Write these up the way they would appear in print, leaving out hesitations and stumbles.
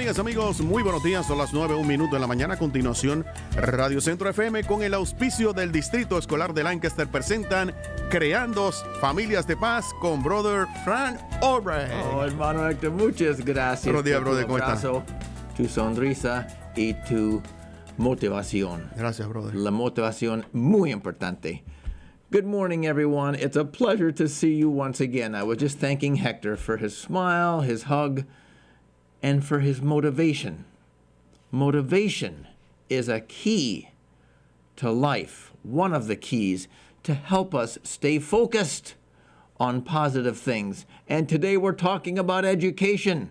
Amigas, amigos, muy buenos días. Son las 9:01 de la mañana. A continuación, Radio Centro FM, con el auspicio del Distrito Escolar de Lancaster, presentan Creando Familias de Paz con Brother Frank Albright. Oh, hermano Héctor, muchas gracias. Buenos días, por brother. tu ¿Cómo estás? abrazo, tu sonrisa y tu motivación. Gracias, brother. La motivación muy importante. Good morning, everyone. It's a pleasure to see you once again. I was just thanking Hector for his smile, his hug, and for his motivation. Motivation is a key to life, one of the keys to help us stay focused on positive things. And today we're talking about education.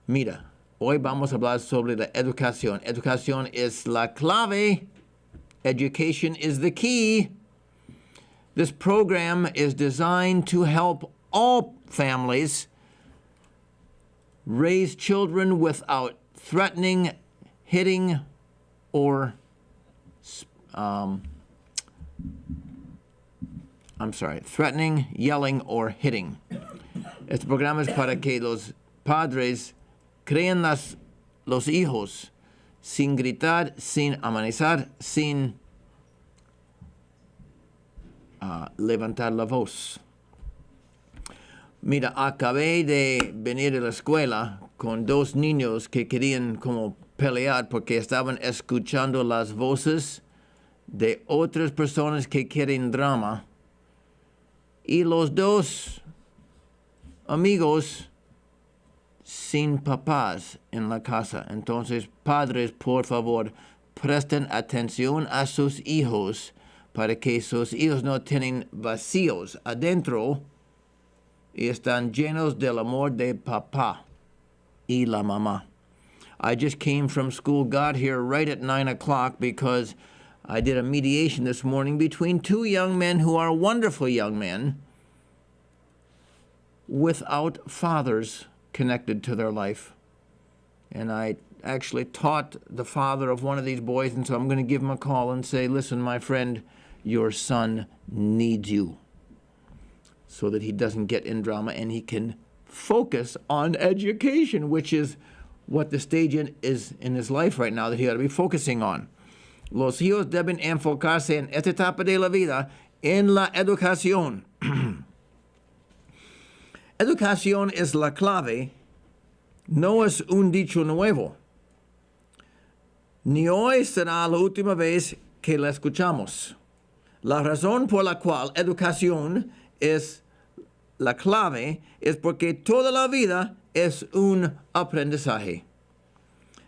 Mira, hoy vamos a hablar sobre la educación. Educación es la clave. Education is the key. This program is designed to help all families raise children without threatening, hitting, or threatening, yelling, or hitting. Este programa es para que los padres creen los hijos sin gritar, sin amenazar, sin levantar la voz. Mira, acabé de venir de la escuela con dos niños que querían como pelear porque estaban escuchando las voces de otras personas que quieren drama. Y los dos amigos sin papás en la casa. Entonces, padres, por favor, presten atención a sus hijos para que sus hijos no tienen vacíos adentro y están llenos del amor de papá y la mamá. I just came from school, got here right at 9 o'clock because I did a mediation this morning between two young men who are wonderful young men without fathers connected to their life. And I actually taught the father of one of these boys, and so I'm going to give him a call and say, listen, my friend, your son needs you, so that he doesn't get in drama and he can focus on education, which is what the stage is in his life right now that he ought to be focusing on. Los hijos deben enfocarse en esta etapa de la vida en la educación. Educación es la clave, no es un dicho nuevo. Ni hoy será la última vez que la escuchamos. La razón por la cual educación es la clave es porque toda la vida es un aprendizaje.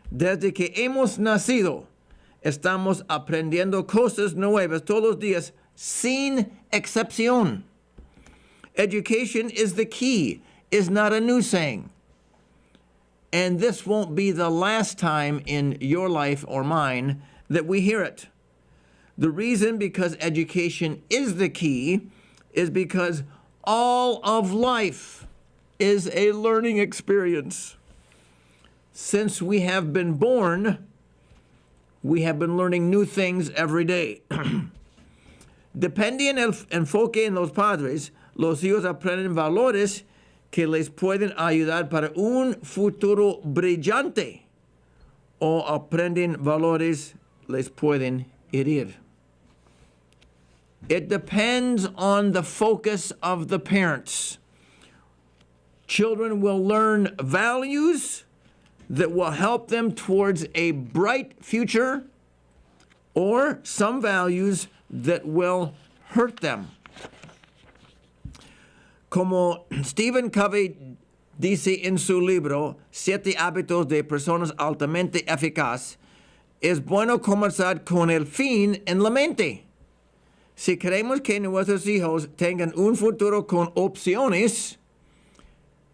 Desde que hemos nacido, estamos aprendiendo cosas nuevas todos los días, sin excepción. Education is the key, is not a new saying. And this won't be the last time in your life or mine that we hear it. The reason because education is the key is because all of life is a learning experience. Since we have been born, we have been learning new things every day. Depending el enfoque en los padres, los hijos aprenden valores que les pueden ayudar para un futuro brillante, o aprenden valores les pueden herir. It depends on the focus of the parents. Children will learn values that will help them towards a bright future, or some values that will hurt them. Como Stephen Covey dice en su libro, 7 hábitos de personas altamente eficaces, es bueno comenzar con el fin en la mente. Si queremos que nuestros hijos tengan un futuro con opciones,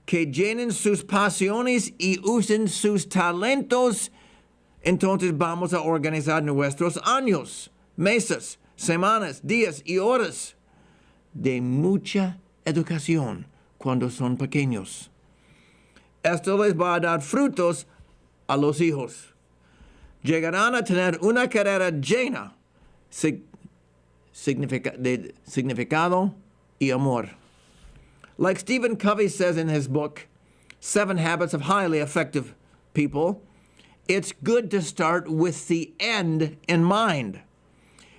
que llenen sus pasiones y usen sus talentos, entonces vamos a organizar nuestros años, meses, semanas, días y horas de mucha educación cuando son pequeños. Esto les va a dar frutos a los hijos. Llegarán a tener una carrera llena de significado y amor. Like Stephen Covey says in his book, 7 Habits of Highly Effective People, it's good to start with the end in mind.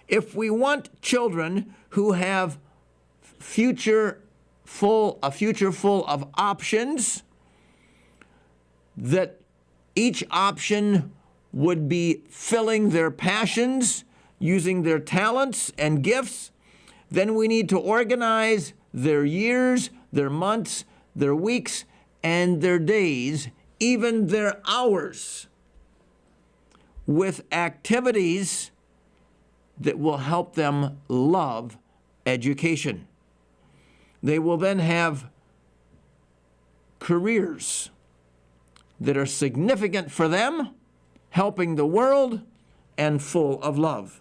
If we want children who have a future full of options, that each option would be filling their passions, using their talents and gifts, then we need to organize their years, their months, their weeks, and their days, even their hours, with activities that will help them love education. They will then have careers that are significant for them, helping the world, and full of love.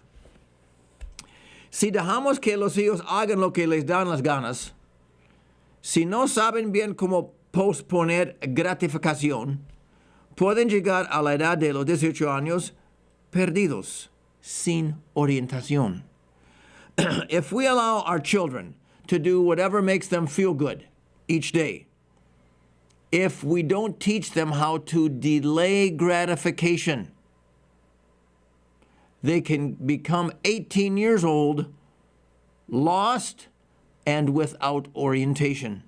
Si dejamos que los hijos hagan lo que les dan las ganas, si no saben bien cómo posponer gratificación, pueden llegar a la edad de los 18 años perdidos, sin orientación. If we allow our children to do whatever makes them feel good each day, if we don't teach them how to delay gratification, they can become 18 years old, lost, and without orientation.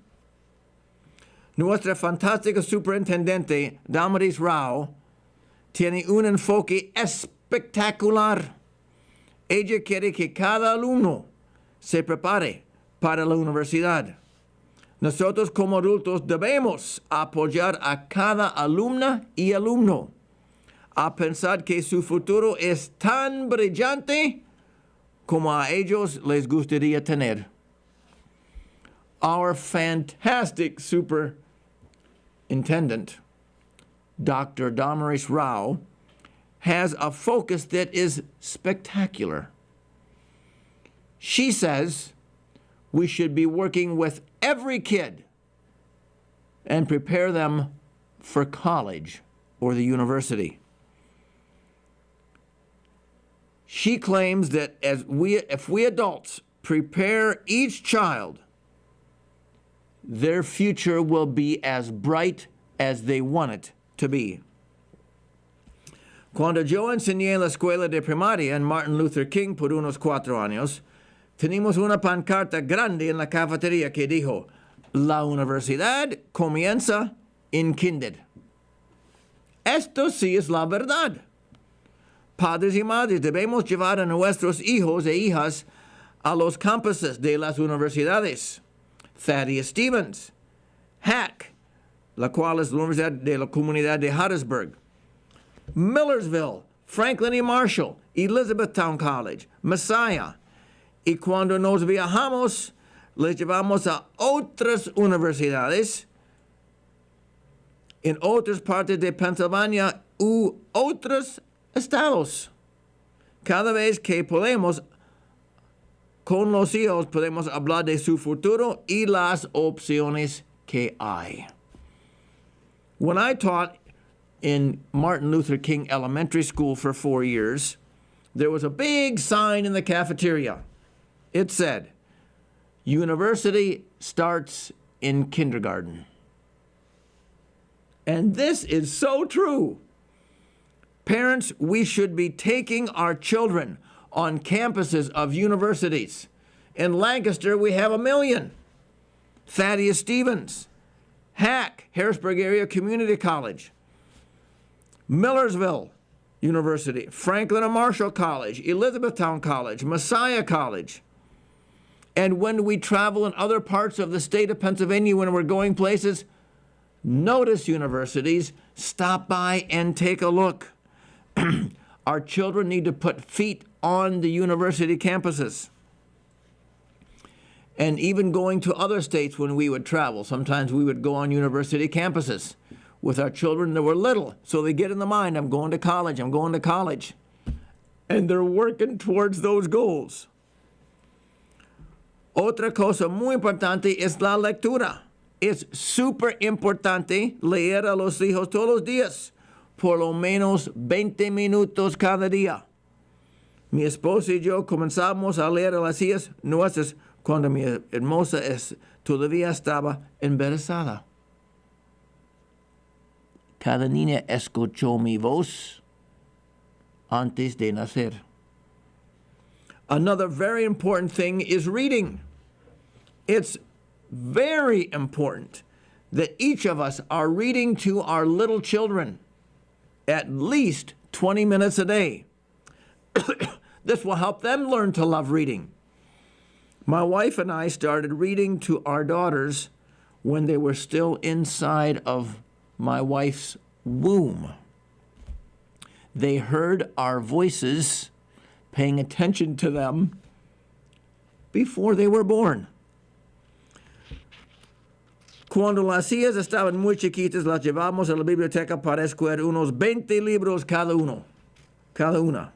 Nuestra fantástica superintendente, Damaris Rao, tiene un enfoque espectacular. Ella quiere que cada alumno se prepare para la universidad. Nosotros como adultos debemos apoyar a cada alumna y alumno a pensar que su futuro es tan brillante como a ellos les gustaría tener. Our fantastic superintendent, Dr. Damaris Rao, has a focus that is spectacular. She says we should be working with every kid and prepare them for college or the university. She claims that if we adults prepare each child, their future will be as bright as they want it to be. Cuando yo enseñé en la escuela de primaria en Martin Luther King por unos 4 años, teníamos una pancarta grande en la cafetería que dijo, la universidad comienza en kinder. Esto sí es la verdad. Padres y madres debemos llevar a nuestros hijos e hijas a los campuses de las universidades. Thaddeus Stevens, Hack, la cual es la Universidad de la Comunidad de Harrisburg, Millersville, Franklin y Marshall, Elizabethtown College, Messiah. Y cuando nos viajamos, les llevamos a otras universidades en otras partes de Pennsylvania u otros estados. Cada vez que podemos, con los hijos podemos hablar de su futuro y las opciones que hay. When I taught in Martin Luther King Elementary School for 4 years, there was a big sign in the cafeteria. It said, "University starts in kindergarten." And this is so true. Parents, we should be taking our children on campuses of universities. In Lancaster, we have 1 million. Thaddeus Stevens, Hack, Harrisburg Area Community College, Millersville University, Franklin and Marshall College, Elizabethtown College, Messiah College. And when we travel in other parts of the state of Pennsylvania, when we're going places, notice universities, stop by and take a look. Our children need to put feet on the university campuses. And even going to other states when we would travel, sometimes we would go on university campuses with our children that were little. So they get in the mind, I'm going to college, I'm going to college. And they're working towards those goals. Otra cosa muy importante es la lectura. Es súper importante leer a los hijos todos los días, por lo menos 20 minutos cada día. Mi esposa y yo comenzamos a leer a las hijas nuestras cuando mi hermosa todavía estaba embarazada. Cada niña escuchó mi voz antes de nacer. Another very important thing is reading. It's very important that each of us are reading to our little children at least 20 minutes a day. This will help them learn to love reading. My wife and I started reading to our daughters when they were still inside of my wife's womb. They heard our voices, paying attention to them before they were born. Cuando las hijas estaban muy chiquitas, las llevamos a la biblioteca para escoger unos 20 libros cada una.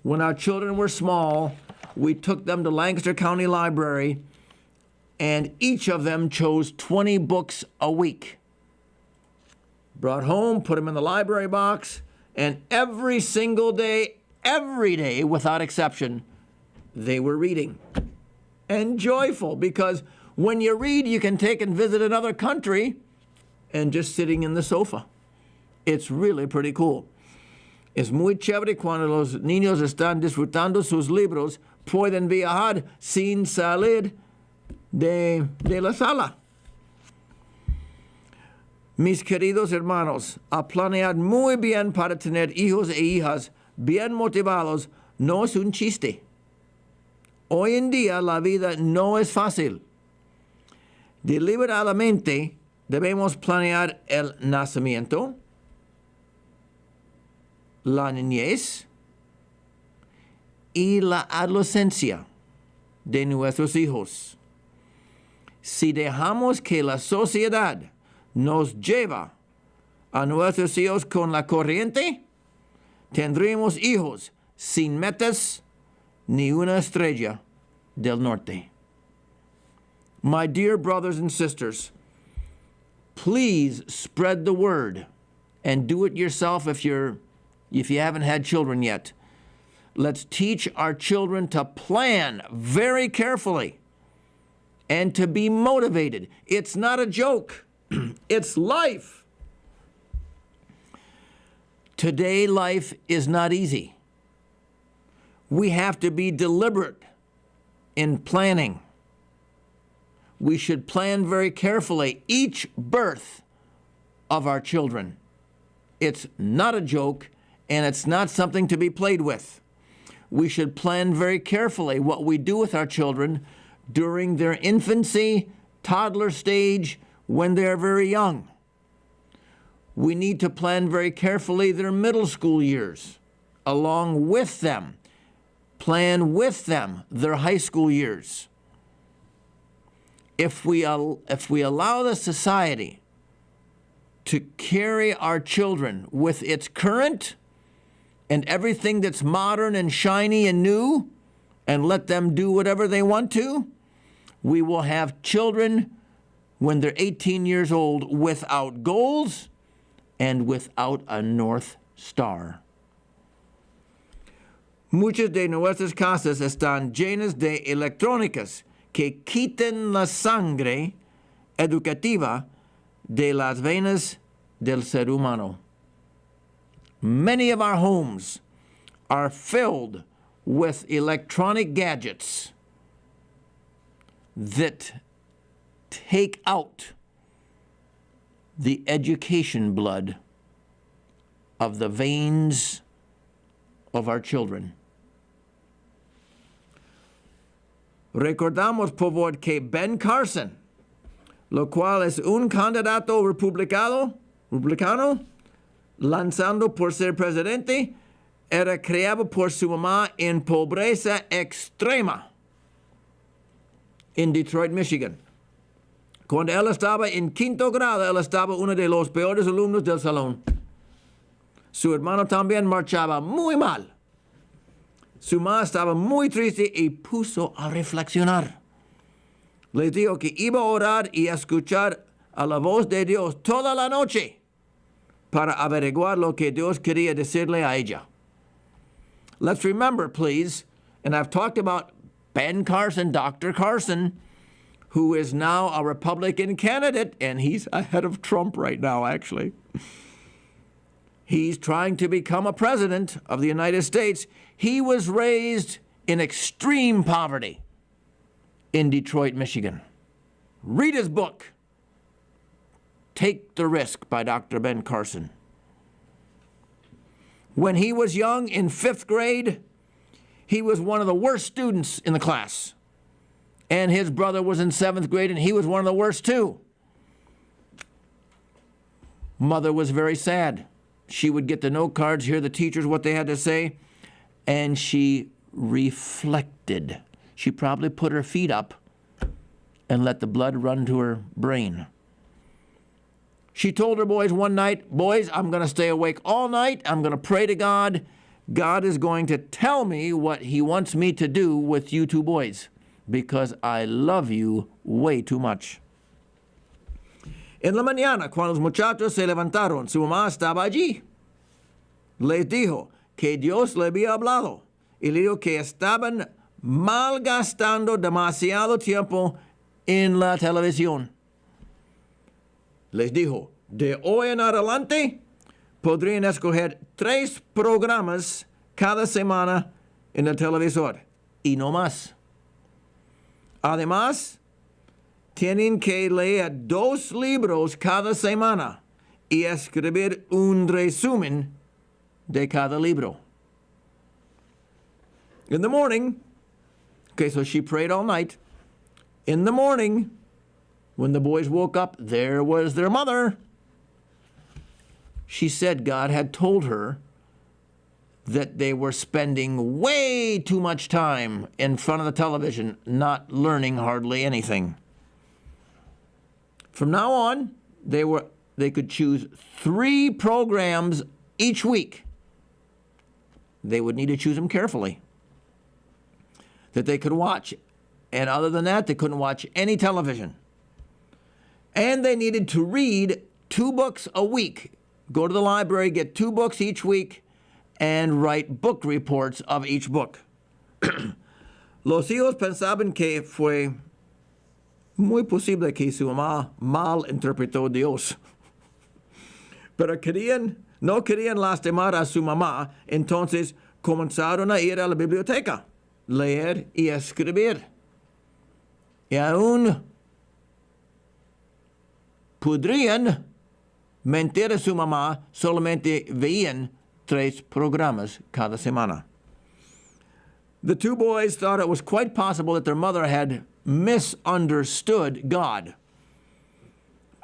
When our children were small, we took them to Lancaster County Library, and each of them chose 20 books a week. Brought home, put them in the library box, and every single day, every day, without exception, they were reading. And joyful, because when you read, you can take and visit another country and just sitting in the sofa. It's really pretty cool. Es muy chévere cuando los niños están disfrutando sus libros, pueden viajar sin salir de la sala. Mis queridos hermanos, a planear muy bien para tener hijos e hijas bien motivados no es un chiste. Hoy en día la vida no es fácil. Deliberadamente debemos planear el nacimiento, la niñez y la adolescencia de nuestros hijos. Si dejamos que la sociedad nos lleva a nuestros hijos con la corriente, tendremos hijos sin metas ni una estrella del norte. My dear brothers and sisters, please spread the word and do it yourself if you haven't had children yet. Let's teach our children to plan very carefully and to be motivated. It's not a joke. It's life. Today, life is not easy. We have to be deliberate in planning. We should plan very carefully each birth of our children. It's not a joke, and it's not something to be played with. We should plan very carefully what we do with our children during their infancy, toddler stage, when they're very young. We need to plan very carefully their middle school years, along with them. Plan with them their high school years. If we allow the society to carry our children with its current and everything that's modern and shiny and new, and let them do whatever they want to, we will have children when they're 18 years old without goals and without a North Star. Muchas de nuestras casas están llenas de electrónicas que quiten la sangre educativa de las venas del ser humano. Many of our homes are filled with electronic gadgets that take out the education blood of the veins of our children. Recordamos, por favor, que Ben Carson, lo cual es un candidato republicano, lanzando por ser presidente, era criado por su mamá en pobreza extrema en Detroit, Michigan. Cuando él estaba en quinto grado, él estaba uno de los peores alumnos del salón. Su hermano también marchaba muy mal. Su mamá estaba muy triste y puso a reflexionar. Les dijo que iba a orar y a escuchar a la voz de Dios toda la noche para averiguar lo que Dios quería decirle a ella. Let's remember, please, and I've talked about Ben Carson, Dr. Carson, who is now a Republican candidate, and he's ahead of Trump right now, actually. He's trying to become a president of the United States. He was raised in extreme poverty in Detroit, Michigan. Read his book, Take the Risk by Dr. Ben Carson. When he was young, in 5th grade, he was one of the worst students in the class. And his brother was in 7th grade, and he was one of the worst too. Mother was very sad. She would get the note cards, hear the teachers, what they had to say, and she reflected. She probably put her feet up and let the blood run to her brain. She told her boys one night, boys, I'm going to stay awake all night. I'm going to pray to God. God is going to tell me what he wants me to do with you two boys because I love you way too much. En la mañana, cuando los muchachos se levantaron, su mamá estaba allí. Les dijo que Dios le había hablado y le dijo que estaban malgastando demasiado tiempo en la televisión. Les dijo, de hoy en adelante podrían escoger 3 programas cada semana en el televisor y no más. Además, tienen que leer 2 libros cada semana y escribir un resumen de cada libro. In the morning, okay, so she prayed all night. In the morning, when the boys woke up, there was their mother. She said God had told her that they were spending way too much time in front of the television, not learning hardly anything. From now on, they could choose 3 programs each week. They would need to choose them carefully that they could watch. And other than that, they couldn't watch any television. And they needed to read 2 books a week. Go to the library, get 2 books each week, and write book reports of each book. Los hijos pensaban que fue muy posible que su mamá mal interpretó a Dios. Pero no querían lastimar a su mamá, entonces comenzaron a ir a la biblioteca, leer y escribir. Y aún podrían mentir a su mamá, solamente veían 3 programas cada semana. The 2 boys thought it was quite possible that their mother had misunderstood God.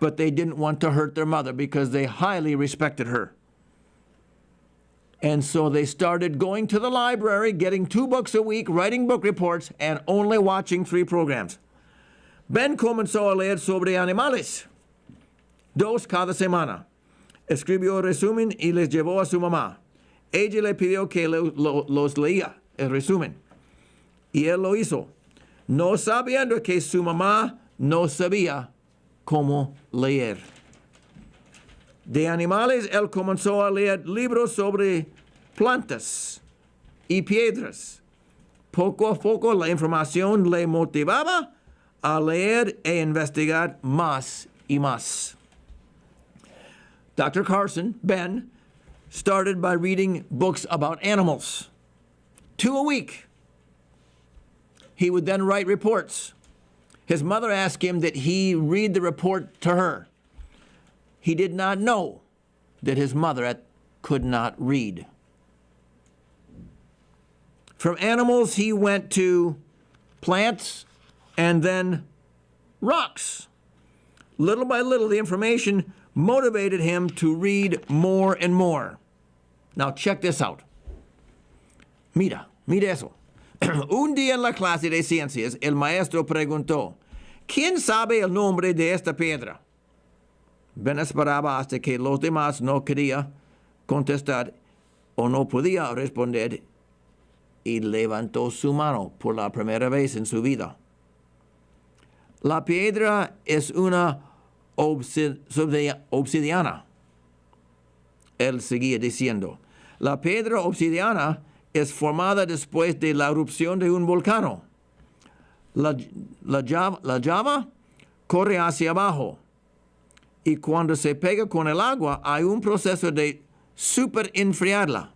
But they didn't want to hurt their mother because they highly respected her. And so they started going to the library, getting 2 books a week, writing book reports, and only watching 3 programs. Ben comenzó a leer sobre animales, 2 cada semana. Escribió resumen y les llevó a su mamá. Ella le pidió que los leía, el resumen. Y él lo hizo, no sabiendo que su mamá no sabía cómo leer. De animales, él comenzó a leer libros sobre plantas y piedras. Poco a poco la información le motivaba a leer e investigar más y más. Dr. Carson, Ben, started by reading books about animals, 2 a week. He would then write reports. His mother asked him that he read the report to her. He did not know that his mother could not read. From animals, he went to plants and then rocks. Little by little, the information motivated him to read more and more. Now, check this out. Mira eso. Un día en la clase de ciencias, el maestro preguntó, ¿quién sabe el nombre de esta piedra? Ben esperaba hasta que los demás no querían contestar o no podía responder y levantó su mano por la primera vez en su vida. La piedra es una obsidiana. Él seguía diciendo, la piedra obsidiana es formada después de la erupción de un volcán. La llama corre hacia abajo y cuando se pega con el agua hay un proceso de superenfriarla.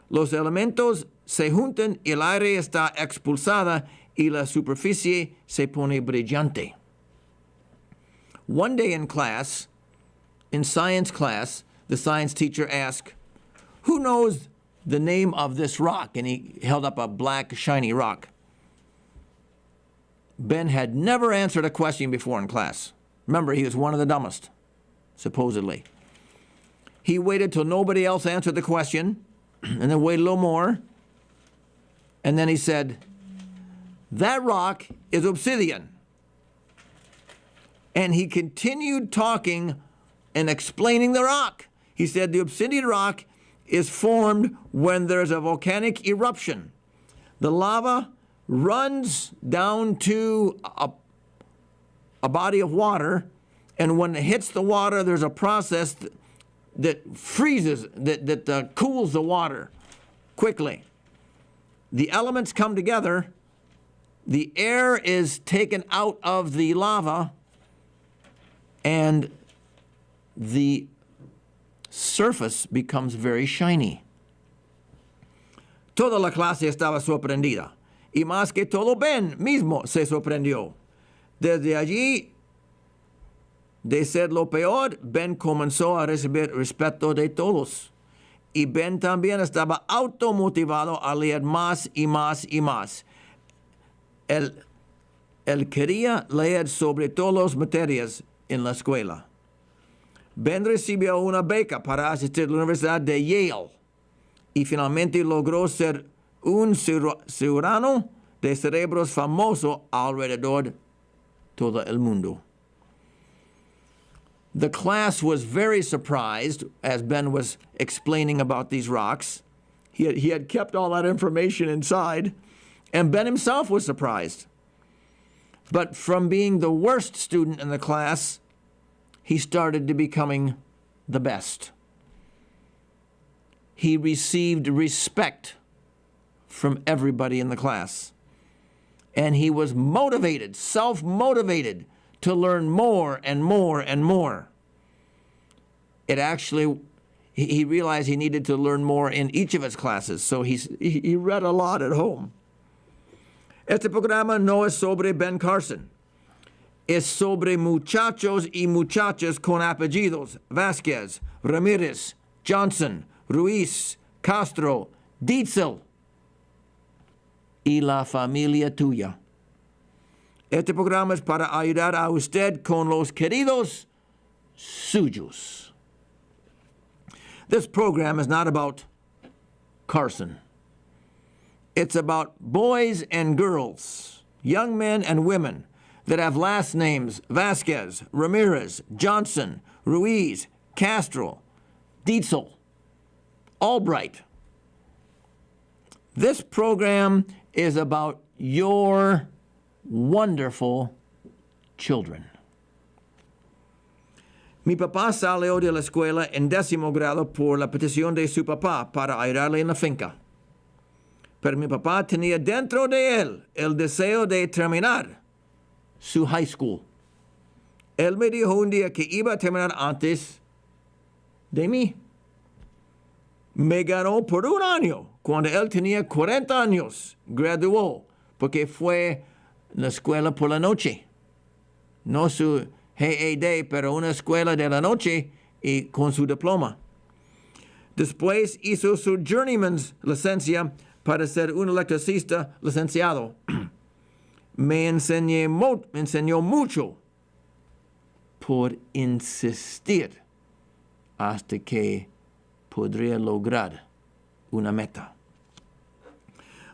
Los elementos se juntan, el aire está expulsada y la superficie se pone brillante. One day in class, in science class, the science teacher asked, "Who knows the name of this rock?" And he held up a black, shiny rock. Ben had never answered a question before in class. Remember, he was one of the dumbest, supposedly. He waited till nobody else answered the question, and then waited a little more. And then he said, "That rock is obsidian." And he continued talking and explaining the rock. He said the obsidian rock is formed when there's a volcanic eruption. The lava runs down to a body of water, and when it hits the water, there's a process that freezes, that cools the water quickly. The elements come together, the air is taken out of the lava, and the surface becomes very shiny. Toda la clase estaba sorprendida, y más que todo Ben mismo se sorprendió. Desde allí, de ser lo peor, Ben comenzó a recibir respeto de todos. Y Ben también estaba automotivado a leer más y más y más. Él quería leer sobre todas las materias en la escuela. Ben recibió una beca para asistir a la Universidad de Yale y finalmente logró ser un cirujano de cerebros famoso alrededor todo el mundo. The class was very surprised as Ben was explaining about these rocks. He had kept all that information inside, and Ben himself was surprised. But from being the worst student in the class, he started to becoming the best. He received respect from everybody in the class. And he was motivated, self-motivated, to learn more and more and more. It actually, he realized he needed to learn more in each of his classes, so he read a lot at home. Este programa no es sobre Ben Carson. Es sobre muchachos y muchachas con apellidos Vázquez, Ramírez, Johnson, Ruiz, Castro, Dietzel y la familia tuya. Este programa es para ayudar a usted con los queridos suyos. This program is not about Carson. It's about boys and girls, young men and women that have last names Vázquez, Ramirez, Johnson, Ruiz, Castro, Dietzel, Albright. This program is about your wonderful children. Mi papá salió de la escuela en 10º grado por la petición de su papá para ayudarle en la finca. Pero mi papá tenía dentro de él el deseo de terminar su high school. Él me dijo un día que iba a terminar antes de mí. Me ganó por un año. Cuando él tenía 40 años, graduó, porque fue la escuela por la noche. No su GED, pero una escuela de la noche y con su diploma. Después hizo su journeyman's licencia para ser un electricista licenciado. Me enseñó mucho por insistir hasta que podría lograr una meta.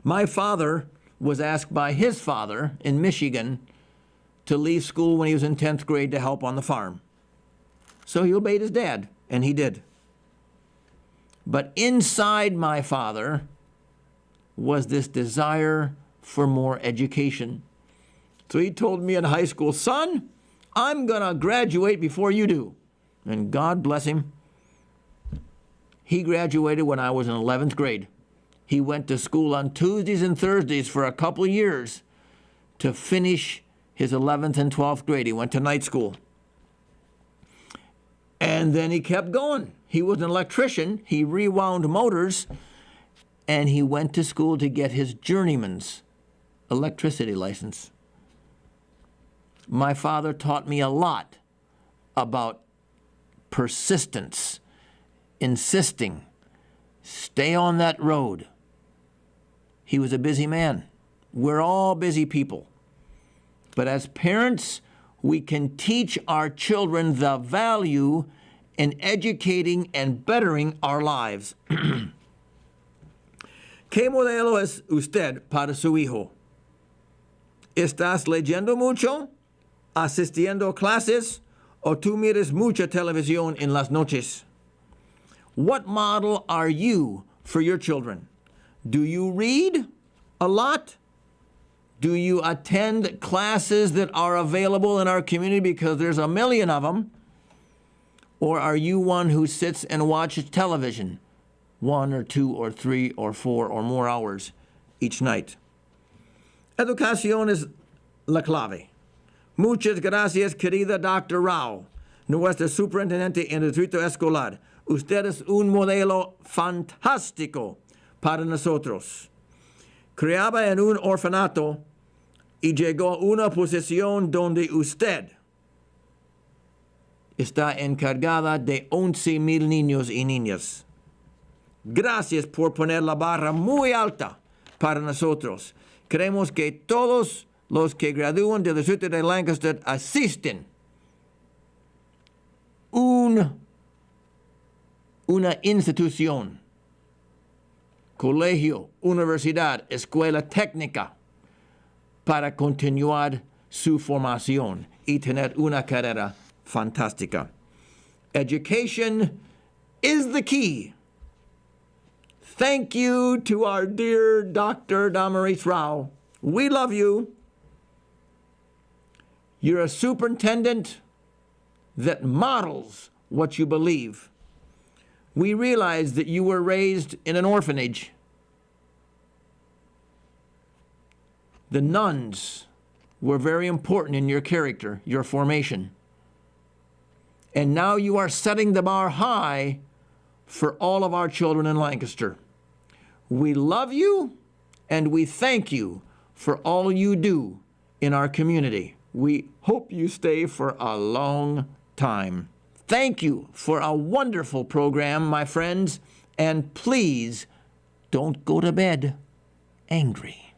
My father was asked by his father in Michigan to leave school when he was in 10th grade to help on the farm. So he obeyed his dad, and he did. But inside my father was this desire for more education. So he told me in high school, "Son, I'm going to graduate before you do." And God bless him. He graduated when I was in 11th grade. He went to school on Tuesdays and Thursdays for a couple of years to finish his 11th and 12th grade. He went to night school. And then he kept going. He was an electrician. He rewound motors, and he went to school to get his journeyman's electricity license. My father taught me a lot about persistence, insisting, stay on that road. He was a busy man. We're all busy people. But as parents, we can teach our children the value in educating and bettering our lives. ¿Qué modelo es usted para su hijo? ¿Estás leyendo mucho? ¿Asistiendo a clases? ¿O tú miras mucha televisión en las noches? What model are you for your children? Do you read a lot? Do you attend classes that are available in our community because there's a million of them? Or are you one who sits and watches television 1 or 2 or 3 or 4 or more hours each night? Educación es la clave. Muchas gracias, querida Dr. Rao, nuestra superintendente en el distrito escolar. Usted es un modelo fantástico para nosotros. Criaba en un orfanato y llegó a una posición donde usted está encargada de 11,000 niños y niñas. Gracias por poner la barra muy alta para nosotros. Queremos que todos los que gradúan del distrito de Lancaster asisten una institución, colegio, universidad, escuela técnica, para continuar su formación y tener una carrera fantástica. Education is the key. Thank you to our dear Dr. Damaris Rao. We love you. You're a superintendent that models what you believe. We realize that you were raised in an orphanage. The nuns were very important in your character, your formation. And now you are setting the bar high for all of our children in Lancaster. We love you and we thank you for all you do in our community. We hope you stay for a long time. Thank you for a wonderful program, my friends, and please don't go to bed angry.